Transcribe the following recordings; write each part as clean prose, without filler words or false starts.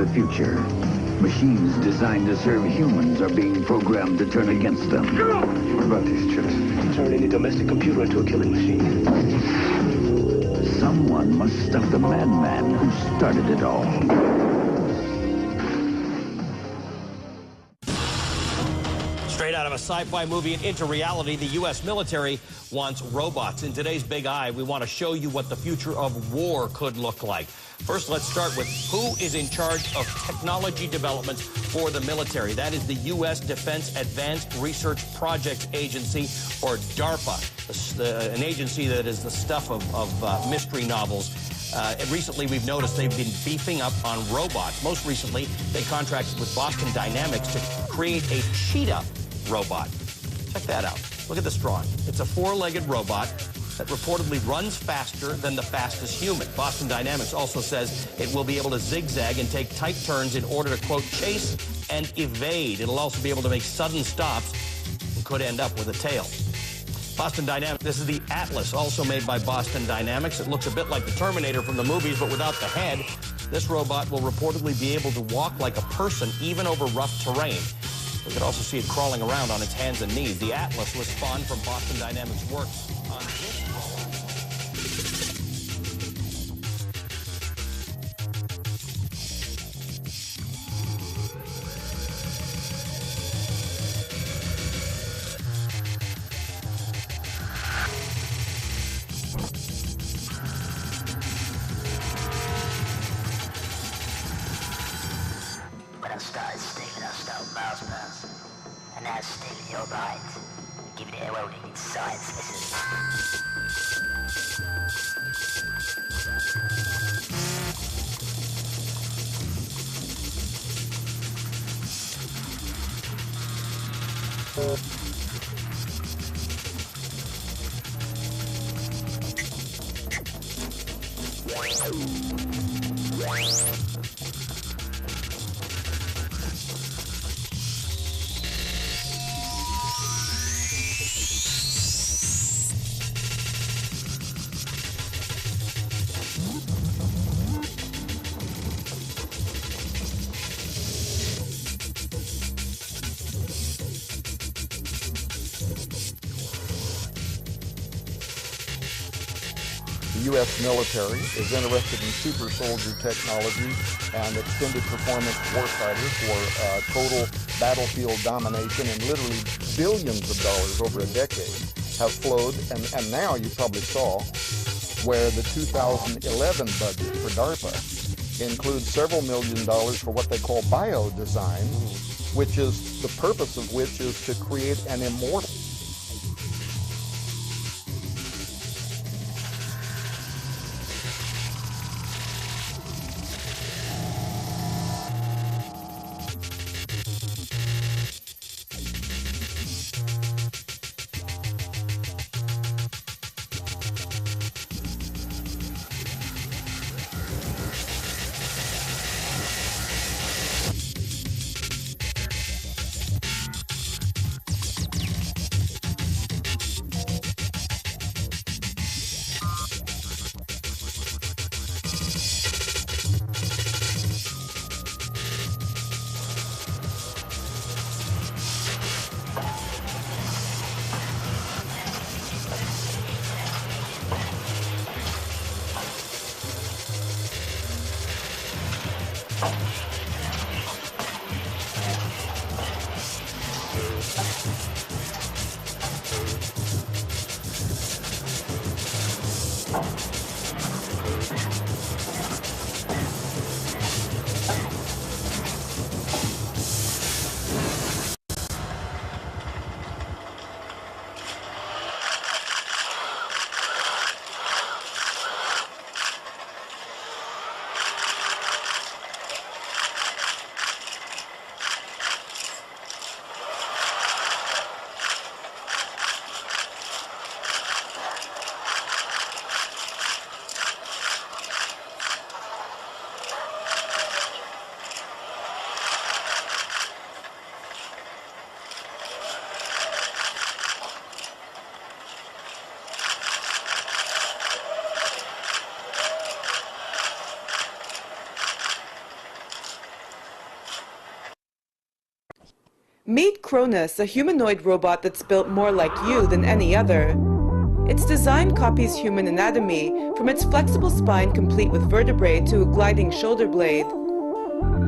the future. Machines designed to serve humans are being programmed to turn against them. What about these chips? Turn any domestic computer into a killing machine. Someone must stop the madman who started it all. Straight out of a sci-fi movie and into reality, the U.S. military wants robots. In today's Big Eye, we want to show you what the future of war could look like. First, let's start with who is in charge of technology development for the military. That is the U.S. Defense Advanced Research Projects Agency, or DARPA, an agency that is the stuff of mystery novels. And recently, we've noticed they've been beefing up on robots. Most recently, they contracted with Boston Dynamics to create a cheetah robot. Check that out. Look at this drawing. It's a four-legged robot that reportedly runs faster than the fastest human. Boston Dynamics also says it will be able to zigzag and take tight turns in order to, quote, chase and evade. It'll also be able to make sudden stops and could end up with a tail. Boston Dynamics, this is the Atlas, also made by Boston Dynamics. It looks a bit like the Terminator from the movies, but without the head. This robot will reportedly be able to walk like a person, even over rough terrain. We could also see it crawling around on its hands and knees. The Atlas was spawned from Boston Dynamics' work on this robot. When I started stealing, I stole miles past. And now stealing your mind. Giving it a well-needed science lesson. The U.S. military is interested in super soldier technology and extended performance warfighter for total battlefield domination, and literally billions of dollars over a decade have flowed. And now you probably saw where the 2011 budget for DARPA includes several $million for what they call bio-design, which is the purpose of which is to create an immortal. Meet Cronus, a humanoid robot that's built more like you than any other. Its design copies human anatomy, from its flexible spine complete with vertebrae to a gliding shoulder blade.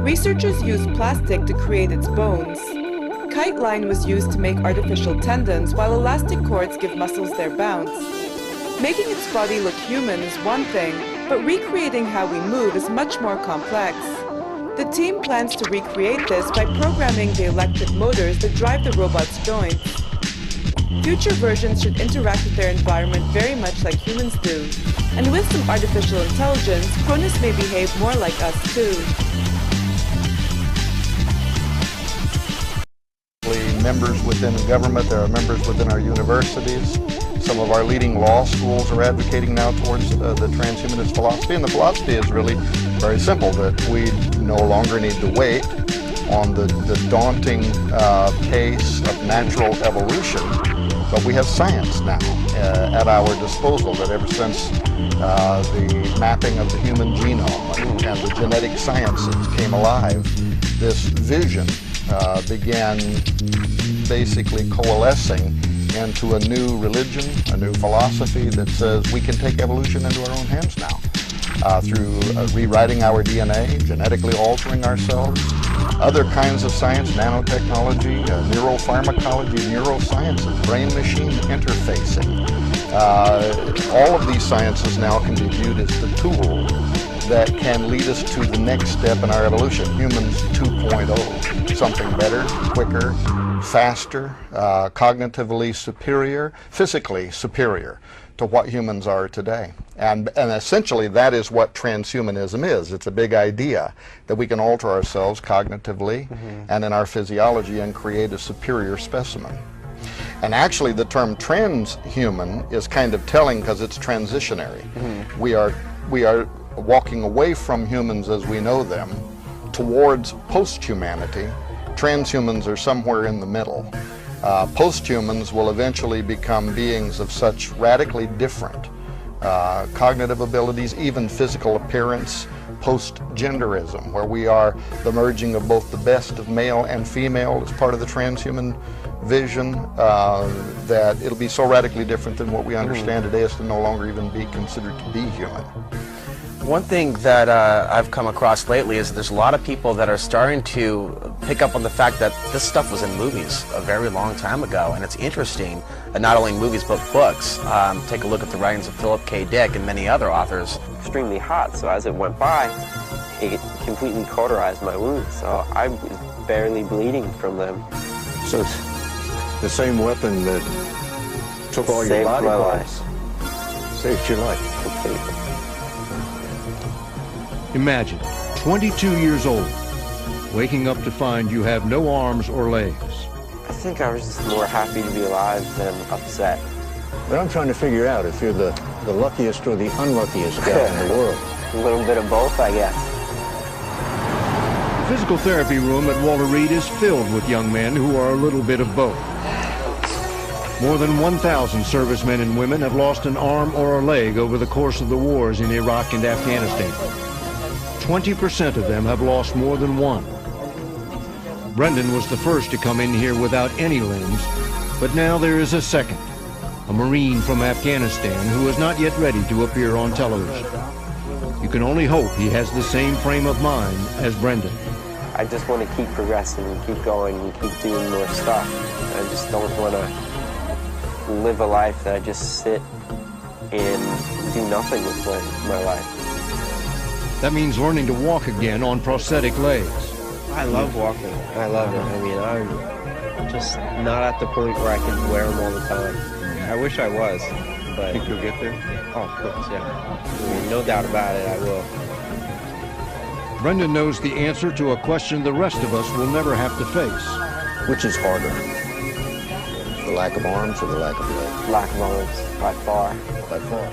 Researchers used plastic to create its bones. Kite line was used to make artificial tendons, while elastic cords give muscles their bounce. Making its body look human is one thing, but recreating how we move is much more complex. The team plans to recreate this by programming the electric motors that drive the robot's joints. Future versions should interact with their environment very much like humans do. And with some artificial intelligence, Cronus may behave more like us too. Members within government, there are members within our universities. Some of our leading law schools are advocating now towards the transhumanist philosophy, and the philosophy is really very simple, that we no longer need to wait on the daunting pace of natural evolution, but we have science now at our disposal, that ever since the mapping of the human genome and the genetic sciences came alive, this vision began basically coalescing into a new religion, a new philosophy that says we can take evolution into our own hands now through rewriting our DNA, genetically altering ourselves, other kinds of science, nanotechnology, neuropharmacology, neurosciences, brain-machine interfacing. All of these sciences now can be viewed as the tool that can lead us to the next step in our evolution, humans 2.0, something better, quicker, faster, cognitively superior, physically superior to what humans are today. And essentially that is what transhumanism is. It's a big idea that we can alter ourselves cognitively and in our physiology and create a superior specimen. And actually the term transhuman is kind of telling because it's transitionary. We are walking away from humans as we know them towards post-humanity. Transhumans are somewhere in the middle. Post-humans will eventually become beings of such radically different cognitive abilities, even physical appearance, post-genderism, where we are the merging of both the best of male and female as part of the transhuman vision, that it'll be so radically different than what we understand today as to no longer even be considered to be human. One thing that I've come across lately is that there's a lot of people that are starting to pick up on the fact that this stuff was in movies a very long time ago, and it's interesting, not only in movies but books. Take a look at the writings of Philip K. Dick and many other authors. Extremely hot, so as it went by, it completely cauterized my wounds, so I was barely bleeding from them. So it's the same weapon that took all your body parts. Saved your life. Completely. Imagine, 22 years old, waking up to find you have no arms or legs. I think I was just more happy to be alive than upset. But I'm trying to figure out if you're the luckiest or the unluckiest guy in the world. A little bit of both, I guess. The physical therapy room at Walter Reed is filled with young men who are a little bit of both. More than 1,000 servicemen and women have lost an arm or a leg over the course of the wars in Iraq and Afghanistan. 20% of them have lost more than one. Brendan was the first to come in here without any limbs, but now there is a second, a Marine from Afghanistan who is not yet ready to appear on television. You can only hope he has the same frame of mind as Brendan. I just want to keep progressing and keep going and keep doing more stuff. I just don't want to live a life that I just sit and do nothing with my life. That means learning to walk again on prosthetic legs. I love walking. I love it. I mean, I'm just not at the point where I can wear them all the time. I wish I was, but... Think you'll get there? Oh, of course, yeah. I mean, no doubt about it, I will. Brendan knows the answer to a question the rest of us will never have to face. Which is harder? The lack of arms or the lack of legs? Lack of arms, by far. By far.